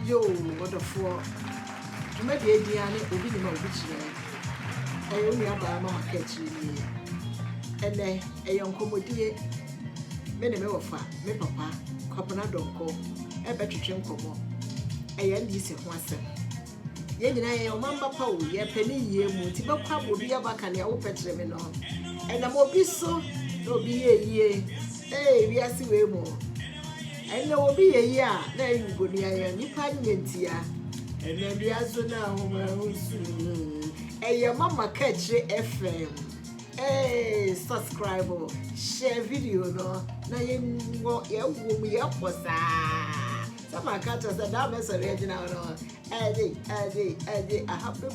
Yo, what a four. You may be a Diana, or be the which I only have a mamma catch you. And then a young commodity, many me papa, Copana DONKOR, a better trim como, a NDC once. Yen I am Mamma Pow, ye penny ye, Mutiba Pab will be a back and your petremino. And I will be so, no be a ye. Hey, we are see way more. And there will be a year, there you go near your panyentia. And then the answer now, hey, your mama KaakyireFM. Hey, subscribe, share video, no. Now you walk your woman up for sa. Some of catch us a damn as a regional, no. Eddie, I have a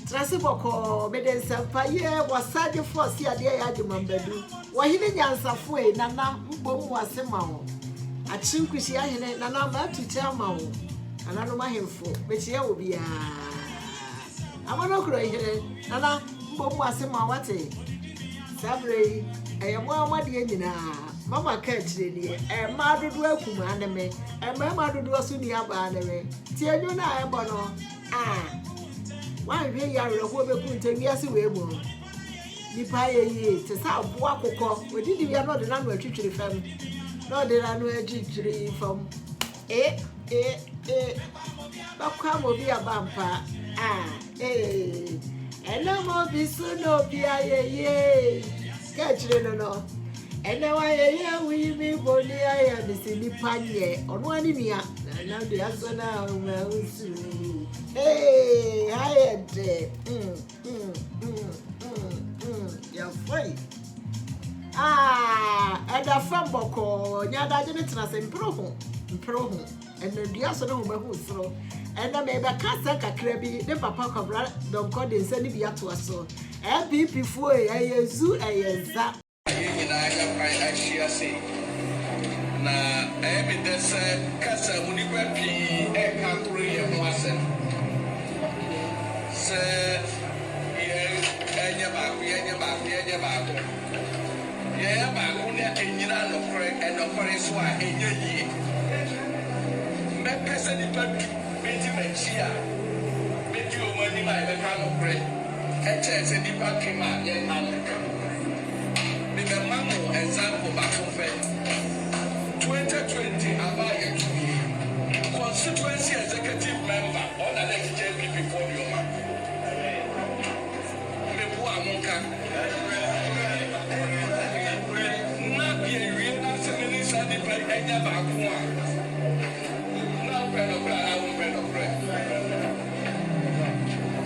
Trasiboko, Meden Sampaye was sad for Sia de Adimambedu. Why he didn't answer for a Nana, Bom was a mouth. I think we see Nana back to tell Mao. And I don't mind him for, but she will be a. I'm not crying, Nana, Bom was a mouth. Sabre, I am one my dear. Mama KaakyireFM, and Madu welcome anime, and my mother was soon near anime. Tell you now, Bono. Ah. Why we are a woman who take years away more? The pie to South Wako, we didn't we are not the number KaakyireFM, not the number KaakyireFM from but come will be a bumper. And no more be so no be a KaakyireFM no. And now I we be body I am the silly panye on one in here. And now the answer now, hey, I had you're free. And a fumble, Yada didn't improve, and the Diasono who throw. And I made a casa crabby, the papa cobra, don't call the send it to us so. And be before I zoo a zap. I actually say, na evidence kasa munipapi kakure ye ho asem se enya ba ko ne enyina no so a enya yie me pese ni papi beti machia beti o mani ma be ka no kure e che ni papi ma ye ma no the mammo example back of 2020 about your constituency executive member on the next JP before your man. Not be a real minister, the president back one. Now, I won't bread of bread.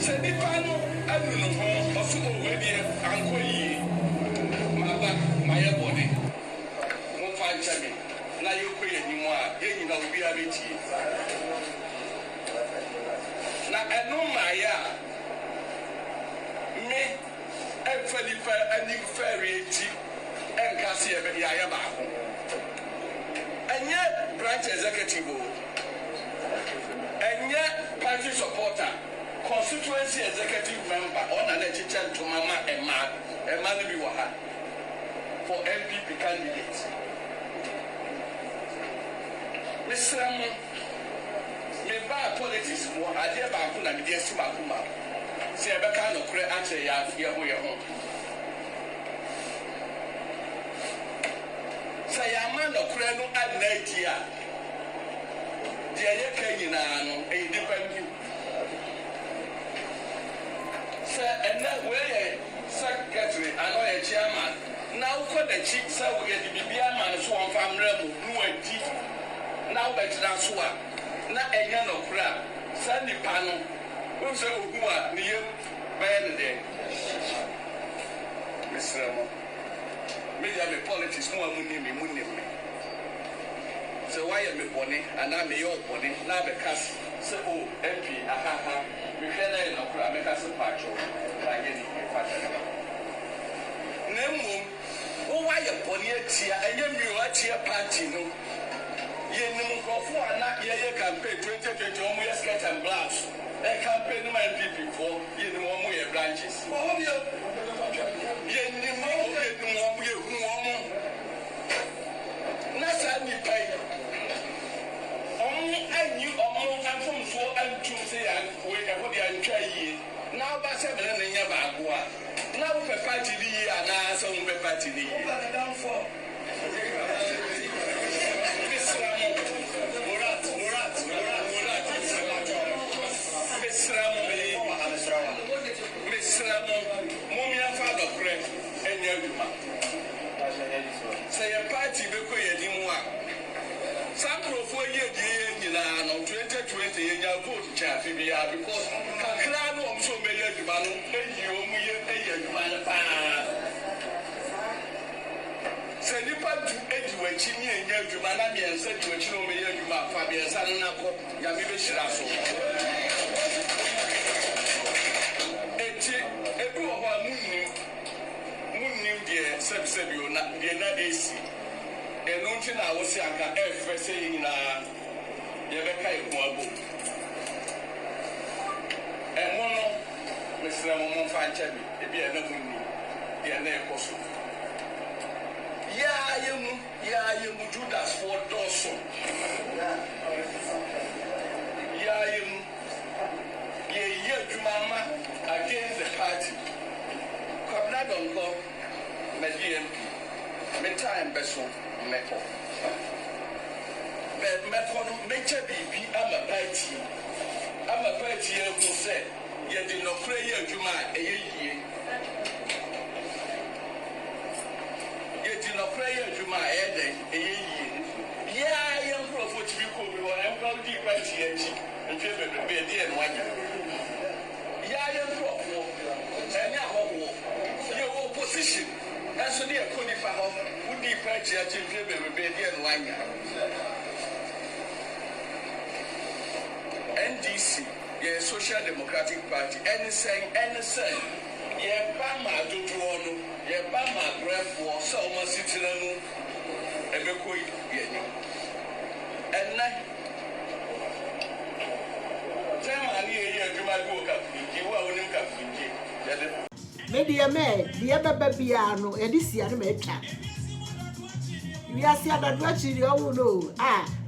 Said the panel, I don't know, or so already, Uncle my body. Won't find Jimmy. Now you pay anymore. You know, we are with you. Now, I know my me and Felipe and you ferry and Cassia Yayaba. And yet, branch executive and yet, party supporter, constituency executive member, on a legislature to Mama and man be waha. For MPP candidates. Mr. Me buy politics more. I dare buy kuna me desi makuma. See I be kind of create answer ya home. Say ya man no create no add idea. Dia ye kanyina no e depend you. Say and that way secretary and or chairman. Now, for the chief, so we get the BBM and so on from Remo, who are deep. Now, better than Swa. Not a young of crap. Sandy panel. Who's a who are near by the day? Miss Remo. Maybe I'm a politics more money. So, why am I bonny and I'm a young bonny? Now, because so, MP, we can't know crap, make us a patch over. I get it. Nemo. Why a ponyet and you party no? Ye no for a campaign 2020 almost skirt and blouse. A campaign my people for ye no more branches. Ye no more Nasa ni pay. and to say, we have what they are trying. Now, by 7 and near Bagua. Now, we party and now some party. Down for say a party before you didn't want. Some for year, 2020, and your vote, Chaffy, because Kakrano, so many of you, say you part to Edward Chini and Yajumanami and said to a Chino, Fabian Sanako, Yamibi Shiraso. Dear Sebsebio, the AC. And nothing I was saying, I saying, Yabeka, and one, Mr. Ramon Fanchabi, if you are not winning, you are never possible. Yeah, you Judas for Dawson. Yeah, you Mama against the party. DONKOR, my DMP, my time best one, Meko. But Meko, Major BB, I'm a party who said, you did not pray your Juma a year. You did not pray your Juma a year. Yeah, I am for to be cool, I'm proud deep right here, and driven to be a dear and one. Yeah, I am for and now. Opposition, that's only a codifier who deep purchase to give a wine. NDC, the Social Democratic Party, anything, yeah, Bama do Toronto, yeah, Bama graph war, so much citizen, and a quick, and night. Tell me, you might walk up, you will look up. Media me, the other piano, and this year make we are seeing that what you know.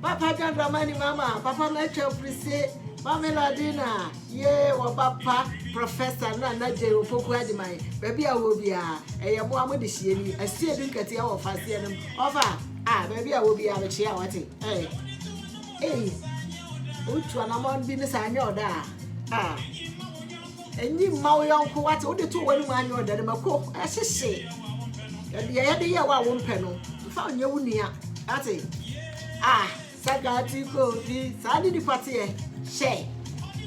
Papa don't money, Mama, Papa let your present, Mamma Ladina, ye or Papa, Professor Nana J. Poquadimai, baby, I will be a woman this year. I see a drink at the hour fast year. Offer, baby, I will be a chair. Hey, which one among business I know that? And you Maui uncle, what all the 2 1 manual that I'm a cook, as I say. And the idea of 1 panel, found you near. At it. Sagati coffee, Sadi party, say.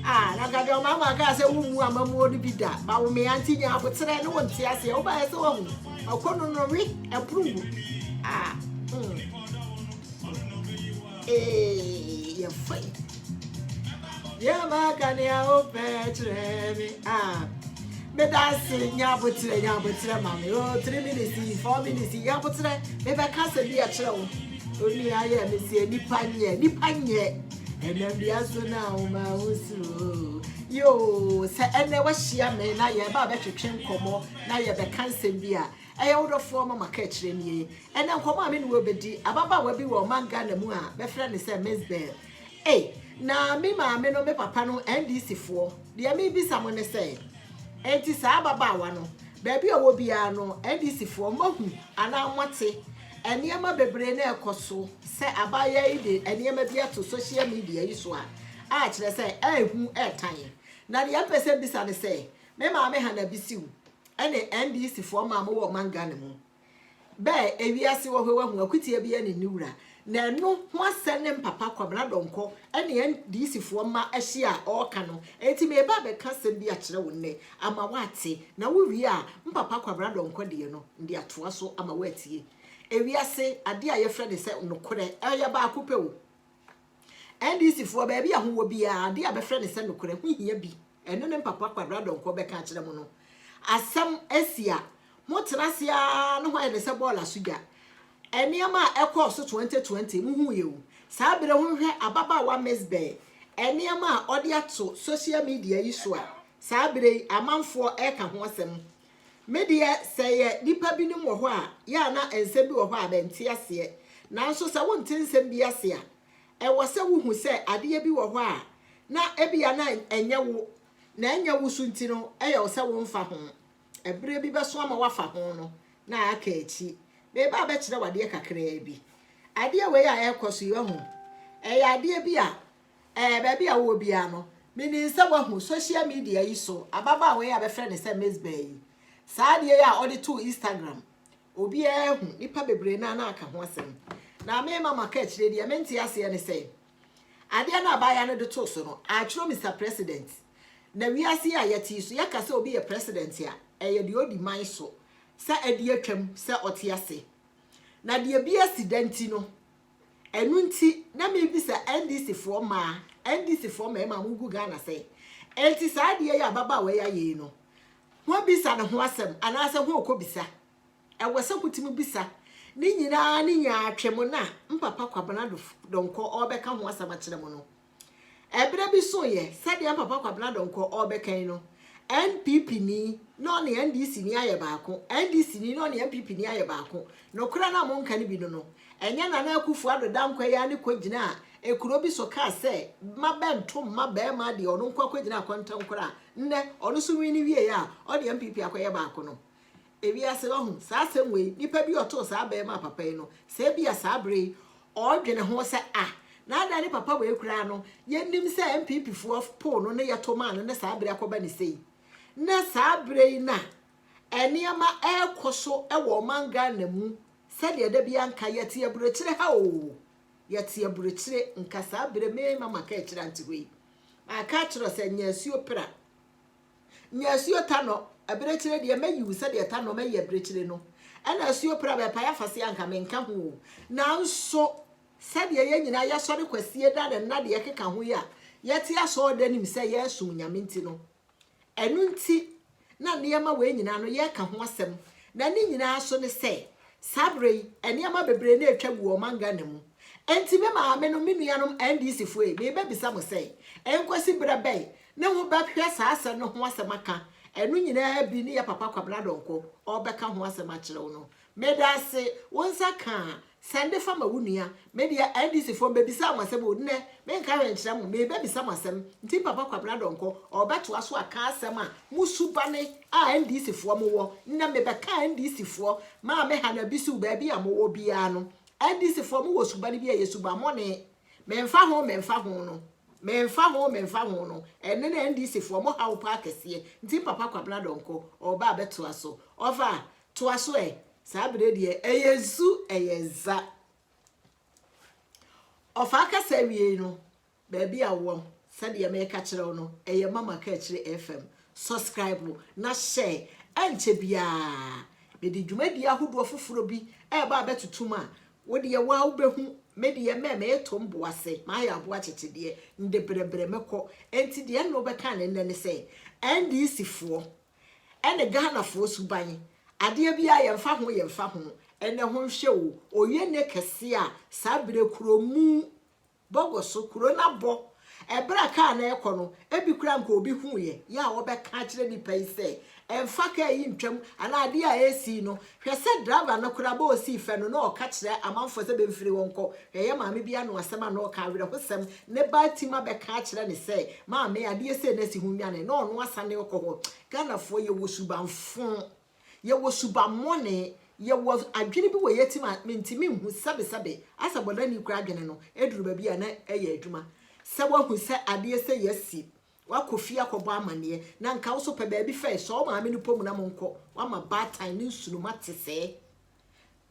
I got your mamma, gas a woman, I'm a more to be that. But me, Auntie, I would say, no one see us here by his own. I couldn't know it, approve. You're fine. Yamagania open Medasi Yabutre, mammy, 3 minutes, 4 minutes, Yabutre, maybe I can't be a show. Only I am Nipanye, and then the answer now, my own. Yo, say, and there was she, I may not yet, but you can come more, now you have a cancer beer. I order for my catching ye, and now come on in will be Ababa will be one man gun the moon, my friend is a Miss Bear. Eh. Na me ma me no me papa no NDC for there may be someone say enti sa baba wa no baby owo bia no NDC for mahu ana nwate eniema bebre na ekoso se abaya ide eniema bia to social media yi so a kire say ehu etan na de pese bisa ne say me ma me ha na bisiu ene NDC for ma mo wo manga ne mu be ewiase wo hwe hu akutie bia ne niwura na no ho asene papa kwabena DONKOR ene NDC fo ma ahye a oka no enti me ba be ka sem bi a kire wo ne ama wate na wo wi a mpapa kwabena DONKOR de no ndi atoa so ama watie ewiase ade a ye frɛ de se nokore eye ba akopɛ wo NDC fo ba bia ho wo bia ade a be frɛ de se nokore ho hia bi eno ne papa kwabena DONKOR be ka kire mo no asem asia mo trasia no ho ye de se ball asuga eniama ekọ so 2020 muhu yewu saa bere hu hwe ababa wa mesbe eniama odi ato social media yi so a saa bere amanfo eka ho asem media seye nipa bi nim wo ho a ya na ense bi wo ho a benti ase nanso sa wonte nsem bi ase a e wo se wuhu se ade bi wo ho a na ebia na enye wo na enye wo sunti no eya wo se wo mfa ho ebre bi beso ama wafa ho no na aka echi be ba be kire wade kakra bi ade we ya ekoso yo ho eya ade bi a ba bi a wo bia no mini se wo ho social media yi so ababa we ya be friend se mesbay sa ade ya odi to Instagram obi ehu nipa bebre na aka ho asem na me mama ka kire dia menti ase ne se ade na abaya no de to so no achro Mr President na wiase a yati so yakase obi ye president ya eye de odi man so sa ade atwam sa ote ase na de bi accident no enu nti na me bi sa NDC for ma ma mugu Ghana say enti sa ade ya baba we ya ye no ho bisa ne ho asem ana se ho okobisa ewese kutimi bisa ni nyina ni nya atwem na mpapa kwabena donko obeka ho asem akire mo no ebere bi so ye said ya papa kwabena donko obekan no NPP ni no ne NDC ni aye baako NDC ni no ne NPP ni aye baako no kura na mo nka ni bi no enye na na akufu adoda nkwa ya ni kwagina ekuro bi so ka se mabento mabe ma de ono nkwa kwagina kwantan kura nne ono so wi ni wie ya o de NPP akoye baako no ebi ase wahu sa semwe nipa bi oto sa ba ma papa yi no se bia sa bre o dwene ho se na ada ni papa we kura no yennim se MPP fo po no ne yeto ma no ne sa bre akoba ni sei na sa bre na eniama ekoso ewo manga na mu se de da bia nka yete aburekire ha o yete aburekire nka sa bre me mama ka ekira ntigwe aka kiro se nyasuo pra nyasuo ta no aburekire de mayi se de ta no mayi aburekire no ana asuo pra be pa ya fase anka me nka ho na nso said ye nyina ya sori kwasie da na de yekeka ho ya yete aso da nim se ye sum nyaminti no enu nti na niema we nyina no ye ka ho asem na ni nyina aso ne se sabre eniema bebre na etwa gu o manga ne mu enti me ma me no menuanom NDC fo e me be bisa mo se enkwasi brebe ne ho ba hwe sa ase no ho asem aka enu nyina bi ni ya papa kwabra donko obeka ho asem a kire wo no medase wonsa ka sende fama wunua media NDC fo bebisa amasem odne me nka wenkyira mo me bebisa amasem nti papa kwabra donko obeto aso aka asem a musubane a NDC fo mo wo nna me beka NDC fo ma me ha na bisu ba bi amowo bia no NDC fo mo wo subane bia yesuba mo ne memfa ho no memfa ho no enne na NDC fo mo ha wo pa kese nti papa kwabra donko oba beto aso over to aso sabre de eyezu eyeza ofaka sawie no baby awo sade ya meka kire no eye mama KaakyireFM subscribe na share enche bia me di dwumadi ahodo foforo bi ba betutuma wo de wa obehu me de me etombo ase ma ya abo akete de nde brebre meko enti de no beka ne se NDC fo ene Ghana fo suban ade bia yemfa ho ene ho hwe wo oye ne kese a sabre kuro mu bogoso kuro na bo ebra ka na ekono ebi kura nko obi hu ye ya wo be ka kire ni pense emfa ka yi ntwam ana ade a esi no hwe se driver na kura ba osi fe no na o ka kire amanfo se be mfiri wonko ye maame bia no asema na o ka were hosem ne ba tima be ka kire ni se maame ade se na si hu nwa ne no no asane okoho Ghana fo ye wo subanfo ye wo subamone ye wo adwene bi wo yetima mentimi hu sabe asaboda ni kura adwene no eduru ba bia na eye adwuma se wo hu se ade se yesi wakofi akobo amane na nka wo so pe ba bi fe so ma me no pomu na monko wa ma batan ni nsunu matese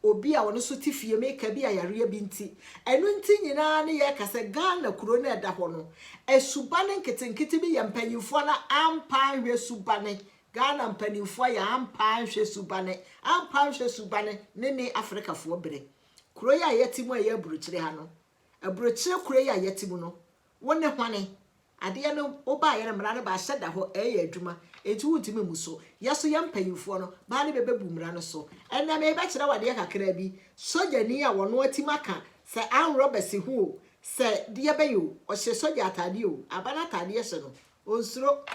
obi a wono so tifie meka bi ayare bi nti enu nti nyina ne ye kase Ghana kuro na eda ho no esubane nketenkete bi ye mpanyimfo na ampa hwe subane Ghana mpanimfo ya ampa hwe subane ne Africa fo bere kuro ya yetimu ya buruchire ha no aburuchire kuro ya yetimu no wone hwane ade no oba ya mra no ba hyeda ho eye adwuma etu wutimi muso yaso ya mpanimfo no ba ne bebebu mra no so ena me be kire wade kakra bi soja ni ya wono atimaka se an robesi hu se de beyo o hye soja atade o abana atade hye no onsuro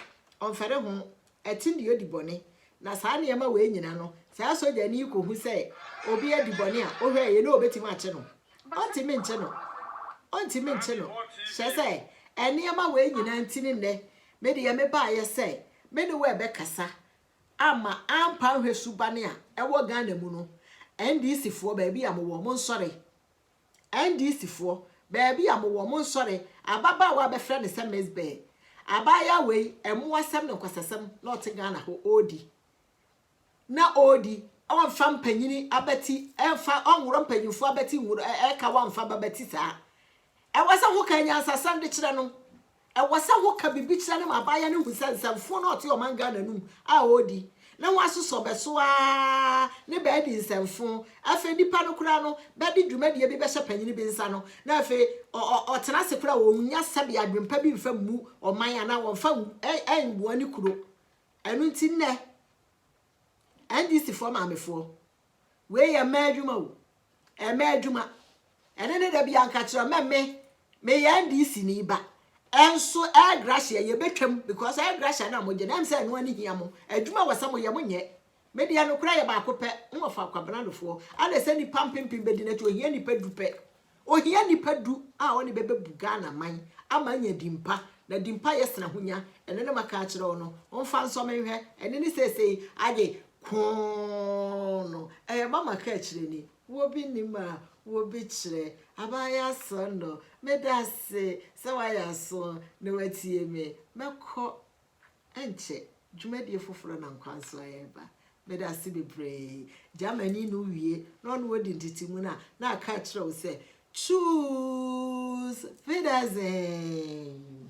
onfere ho etindi odibone na saa ne yema we nyina no saa soja ni ko hu se obi adibone a ohwe ye na obetima ache no ontimi nche no hye se Eniema we nyina ntini ne me de me ba ye say me ne we be kasa ama ampa hwesubane a ewo Ghana mu no NDC fo ba bi amwo mo nsore NDC fo ba bi amwo mo nsore ababa wa be frɛ ne SMS be abaya we emu asem ne kwasasem na ote Ghana ho odi na odi on fam panyini abati enfa onworo panyinfo abati nwuro eka wa mfa babati saa ewasa ho kan nyansasam de kire no ewasa ho ka bibi kire ne mabaya ne husansamfo na ote o manga nanum a odi na wasoso beso a ne be di nsamfo afa nipa no kura no be di dwumadie bi be hye panyini bi nsa no na afa o tena se kura wo nya sabe adwempa bi mfa mu o man ana wo mfa enwo ani kuro enu nti ne NDC for mamefo we ya madwuma wo madwuma ene ne da bi anka kire me ya NDC ni ba enso gracia ye betwam because gracia na moje na mse no ani hia mo adwuma wasamo ye monye media no kura ye ba ko pe nwofa kwabena dofo ana se ni pampempim bedi na to hia ni padu pe o hia ni padu a woni bebe buga na man amanya dimpa na dimpa yesna hunya ene ne maka kire wo no onfa nso menhwe ene ni sesei age kono mama ka kire ni wo bi ni ma wo bi kire abaya sondo medase se waya so ne watie me mekọ enche dwumadie foforo na nkwanso ayeba medase bebre Germany no wie no no wodi ntitimu na aka kire wo se choose Wiedersehen.